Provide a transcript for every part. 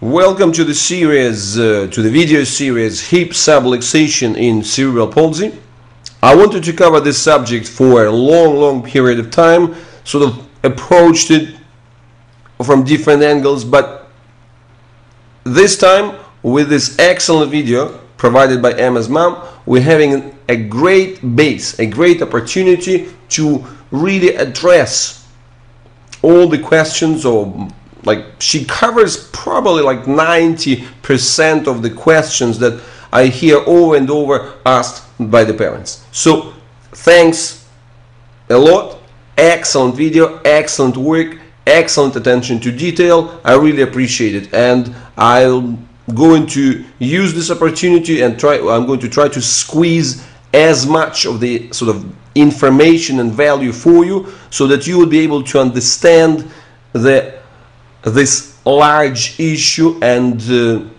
Welcome to the series, to the video series Hip Subluxation in Cerebral Palsy. I wanted to cover this subject for a long period of time, sort of approached it from different angles, but this time with this excellent video provided by Emma's mom, we're having a great base, a great opportunity to really address all the questions, or she covers probably like 90% of the questions that I hear over and over asked by the parents. So thanks a lot. Excellent video, excellent work, excellent attention to detail. I really appreciate it, and I'm going to use this opportunity and I'm going to try to squeeze as much of the sort of information and value for you, so that you will be able to understand this large issue, and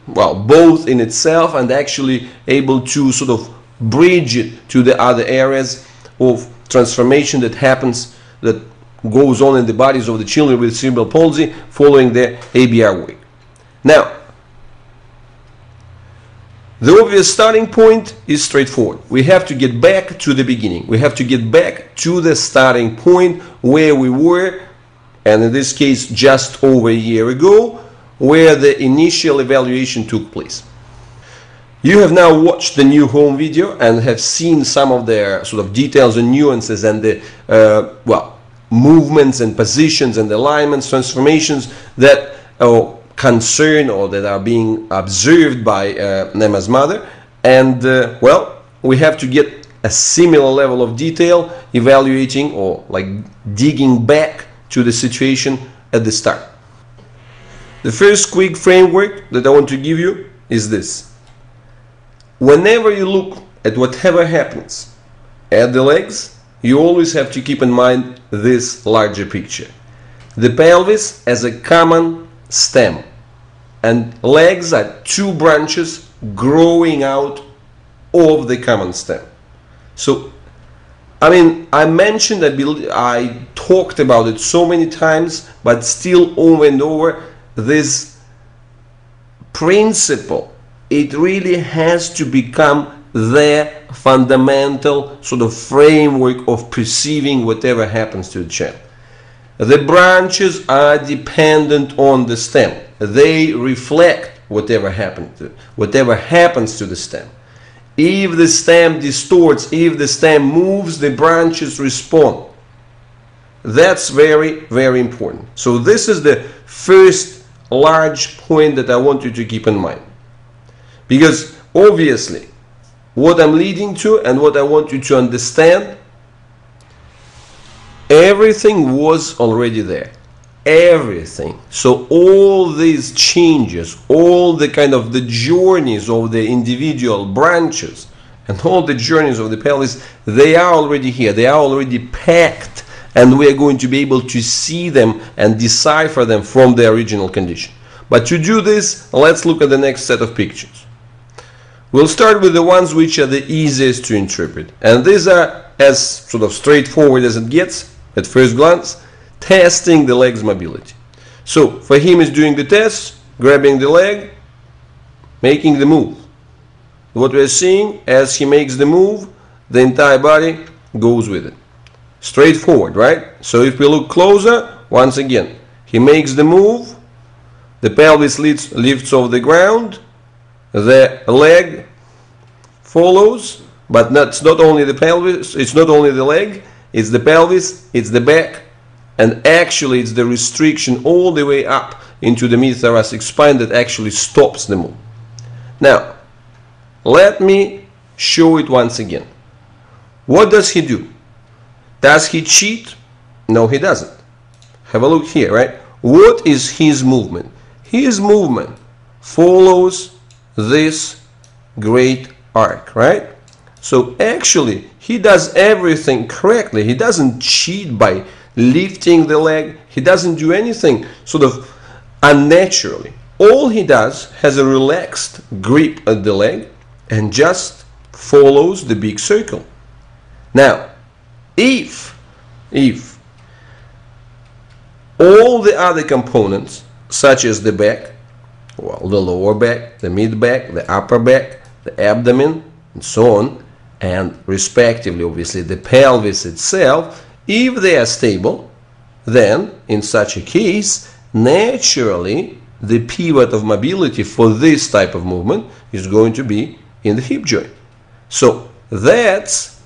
both in itself and actually able to sort of bridge it to the other areas of transformation that goes on in the bodies of the children with cerebral palsy following their ABR work. Now, the obvious starting point is straightforward. We have to get back to the beginning. We have to get back to the starting point where we were, and in this case just over a year ago, where the initial evaluation took place. You have now watched the new home video and have seen some of the sort of details and nuances and the movements and positions and alignments, transformations that concern or that are being observed by Emma's mother, and we have to get a similar level of detail, evaluating or digging back to the situation at the start. The first quick framework that I want to give you is this. Whenever you look at whatever happens at the legs, you always have to keep in mind this larger picture. The pelvis as a common stem, and legs are two branches growing out of the common stem. So I mentioned, I talked about it so many times, but still over and over, this principle, it really has to become the fundamental sort of framework of perceiving whatever happens to the child. The branches are dependent on the stem. They reflect whatever happens to the stem. If the stem distorts, if the stem moves, the branches respond. That's very important. So this is the first large point that I want you to keep in mind. Because obviously, what I'm leading to and what I want you to understand, everything was already there. Everything. So all these changes, all the the journeys of the individual branches and all the journeys of the pelvis, they are already here. They are already packed, and we are going to be able to see them and decipher them from the original condition. But to do this, let's look at the next set of pictures. We'll start with the ones which are the easiest to interpret, and these are as sort of straightforward as it gets at first glance. Testing the leg's mobility. So for him, is doing the test, grabbing the leg, making the move. What we're seeing, as he makes the move, the entire body goes with it. Straightforward, right? So if we look closer, once again, he makes the move, the pelvis lifts off the ground, the leg follows, but it's not only the pelvis, it's not only the leg, it's the pelvis, it's the back, and actually it's the restriction all the way up into the mid-thoracic spine that actually stops the move. Now, let me show it once again. What does he do? Does he cheat? No, he doesn't. Have a look here, right? What is his movement? His movement follows this great arc, right? So actually, he does everything correctly. He doesn't cheat by lifting the leg. He doesn't do anything sort of unnaturally. All he does has a relaxed grip at the leg and just follows the big circle. Now, if all the other components, such as the back, Well, the lower back, the mid back, the upper back, the abdomen, and so on, and respectively, obviously, the pelvis itself. If they are stable, then in such a case, naturally, the pivot of mobility for this type of movement is going to be in the hip joint. So that's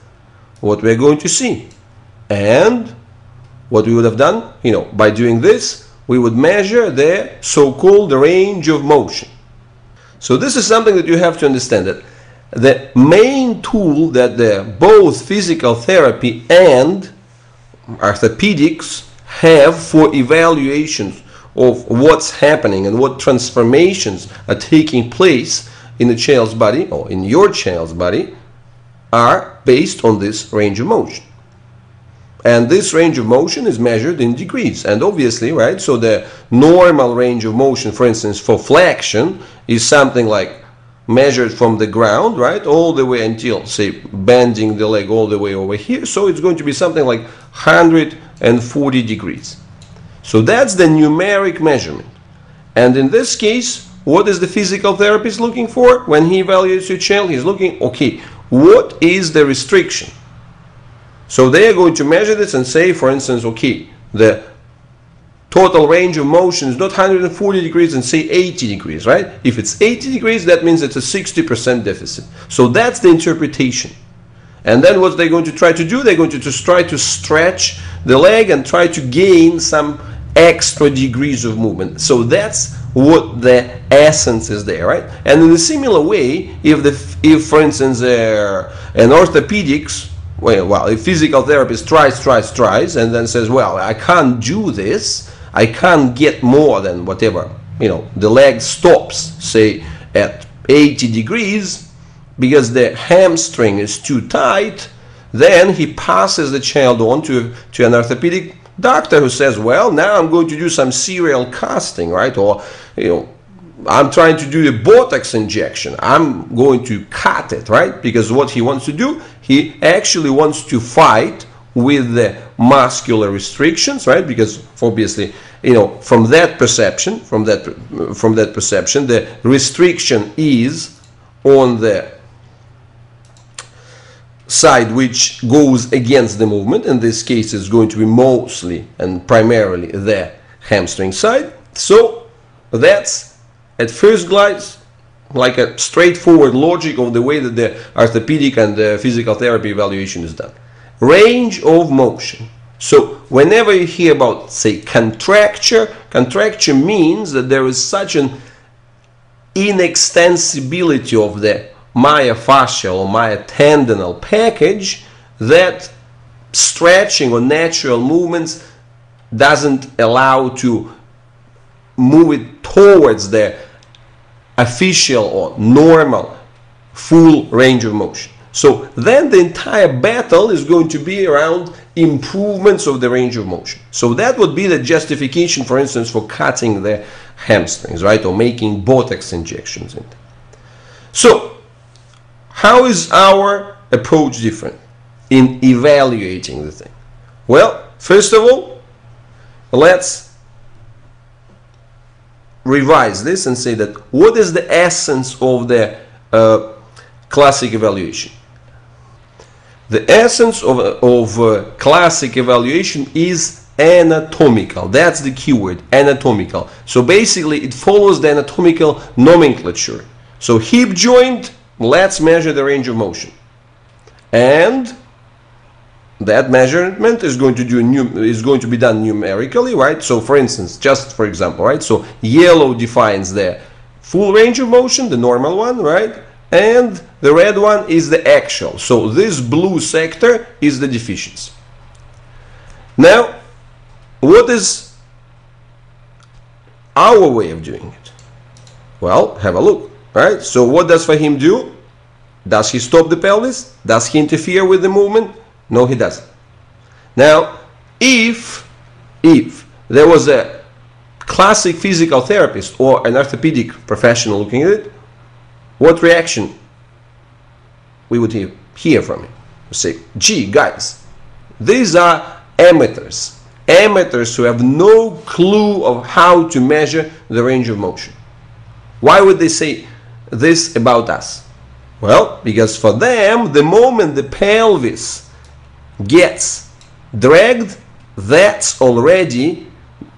what we're going to see. And what we would have done, by doing this, we would measure the so-called range of motion. So this is something that you have to understand, that the main tool that both physical therapy and orthopedics have for evaluations of what's happening and what transformations are taking place in the child's body, or in your child's body, are based on this range of motion. And this range of motion is measured in degrees. And obviously, right, so the normal range of motion, for instance, for flexion, is something like measured from the ground, right, all the way until, say, bending the leg all the way over here. So it's going to be something like 140 degrees. So that's the numeric measurement. And in this case, what is the physical therapist looking for when he evaluates your child? He's looking, okay, what is the restriction? So they are going to measure this and say, for instance, okay, the total range of motion is not 140 degrees and say 80 degrees, right? If it's 80 degrees, that means it's a 60% deficit. So that's the interpretation. And then what they're going to try to do, they're going to just try to stretch the leg and try to gain some extra degrees of movement. So that's what the essence is there, right? And in a similar way, if for instance an orthopedics, well, if physical therapist tries, and then says, well, I can't do this, I can't get more than whatever, the leg stops, say, at 80 degrees, because the hamstring is too tight, then he passes the child on to an orthopedic doctor who says, well, now I'm going to do some serial casting, right? Or, I'm trying to do a Botox injection. I'm going to cut it, right? Because what he wants to do, he actually wants to fight with the muscular restrictions, right? Because obviously, from that perception, the restriction is on the side which goes against the movement. In this case, it's going to be mostly and primarily the hamstring side. So that's at first glance like a straightforward logic of the way that the orthopedic and the physical therapy evaluation is done. Range of motion. So whenever you hear about, say, contracture means that there is such an inextensibility of the myofascial or myotendinal package that stretching or natural movements doesn't allow to move it towards the official or normal full range of motion. So then the entire battle is going to be around improvements of the range of motion. So that would be the justification, for instance, for cutting the hamstrings, right, or making Botox injections in them. So how is our approach different in evaluating the thing? Well, first of all, let's revise this and say that what is the essence of the classic evaluation? The essence of classic evaluation is anatomical. That's the keyword, anatomical. So basically it follows the anatomical nomenclature. So hip joint, let's measure the range of motion. And that measurement is going to be done numerically, right? So for instance, just for example, right? So yellow defines the full range of motion, the normal one, right? And the red one is the actual. So this blue sector is the deficiency. Now, what is our way of doing it? Well, have a look, right? So what does Fahim do? Does he stop the pelvis? Does he interfere with the movement? No, he doesn't. Now, if there was a classic physical therapist or an orthopedic professional looking at it, what reaction we would hear from him? We say, gee, guys, these are amateurs who have no clue of how to measure the range of motion. Why would they say this about us? Well, because for them, the moment the pelvis gets dragged, that's already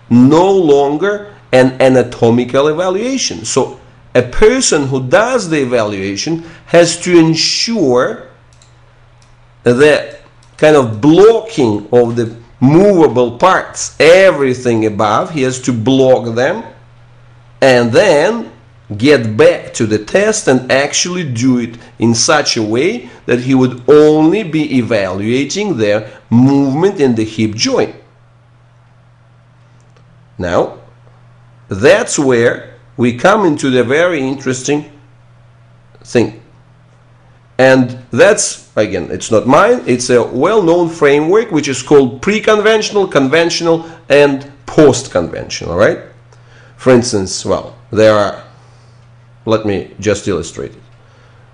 no longer an anatomical evaluation. So a person who does the evaluation has to ensure the kind of blocking of the movable parts, everything above, he has to block them, and then get back to the test and actually do it in such a way that he would only be evaluating their movement in the hip joint. Now, that's where we come into the very interesting thing. And that's, again, it's not mine, it's a well-known framework which is called pre-conventional, conventional, and post-conventional, right? For instance, well, there are, let me just illustrate it.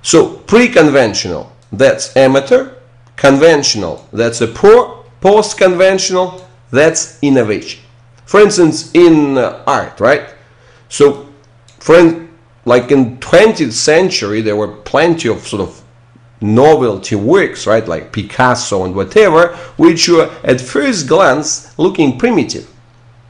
So, pre-conventional, that's amateur. Conventional, that's a pro. Post-conventional, that's innovation. For instance, in art, right? So, like in 20th century, there were plenty of sort of novelty works, right? Like Picasso and whatever, which were at first glance looking primitive.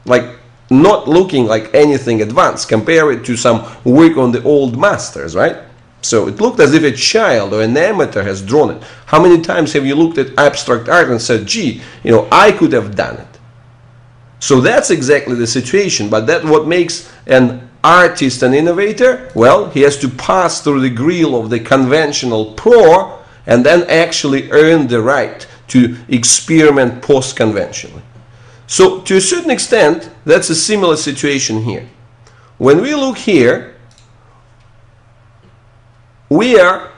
Like not looking like anything advanced. Compare it to some work on the old masters, right? So it looked as if a child or an amateur has drawn it. How many times have you looked at abstract art and said, gee, you know, I could have done it? So that's exactly the situation, but that's what makes an artist an innovator. Well, he has to pass through the grill of the conventional pro and then actually earn the right to experiment post-conventionally. So to a certain extent, that's a similar situation here. When we look here, we are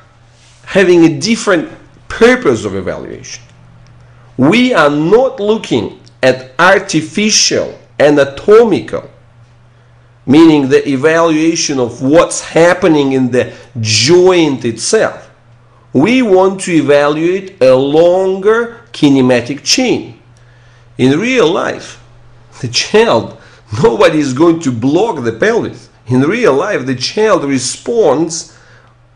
having a different purpose of evaluation. We are not looking at artificial, anatomical, meaning the evaluation of what's happening in the joint itself. We want to evaluate a longer kinematic chain. In real life, the child, nobody is going to block the pelvis. In real life, the child responds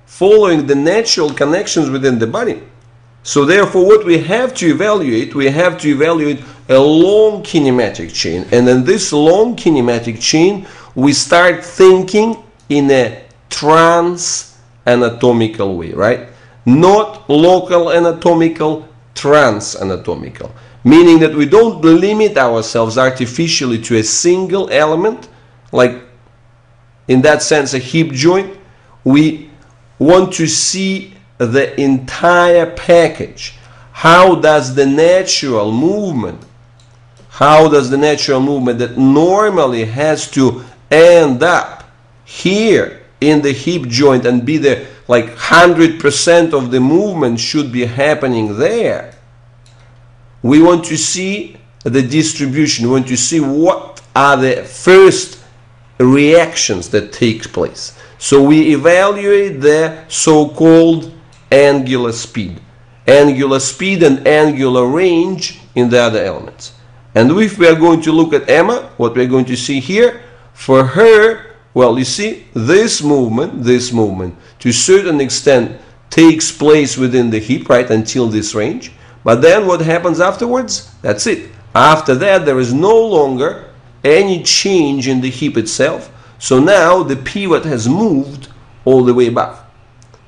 following the natural connections within the body. So therefore, what we have to evaluate a long kinematic chain. And in this long kinematic chain, we start thinking in a trans-anatomical way, right? Not local anatomical, trans-anatomical. Meaning that we don't limit ourselves artificially to a single element, like in that sense a hip joint. We want to see the entire package. How does the natural movement that normally has to end up here in the hip joint and be the like 100% of the movement should be happening there? We want to see the distribution. We want to see what are the first reactions that take place. So we evaluate the so-called angular speed and angular range in the other elements. And if we are going to look at Emma, what we're going to see here, for her, well, you see, this movement to a certain extent takes place within the hip, right, until this range. But then what happens afterwards? That's it. After that, there is no longer any change in the hip itself. So now the pivot has moved all the way above.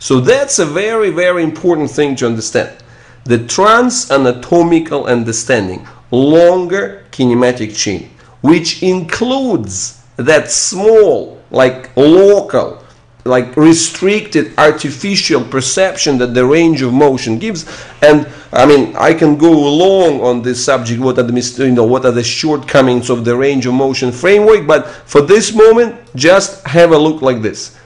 So that's a very, very important thing to understand. The trans-anatomical understanding, longer kinematic chain, which includes that small, like local, like restricted artificial perception that the range of motion gives. And I mean, I can go long on this subject, what are the shortcomings of the range of motion framework, but for this moment, just have a look like this.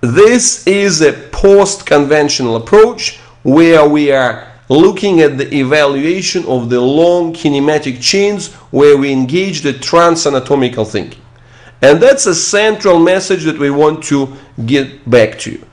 This is a post-conventional approach where we are looking at the evaluation of the long kinematic chains where we engage the trans-anatomical thinking. And that's a central message that we want to get back to you.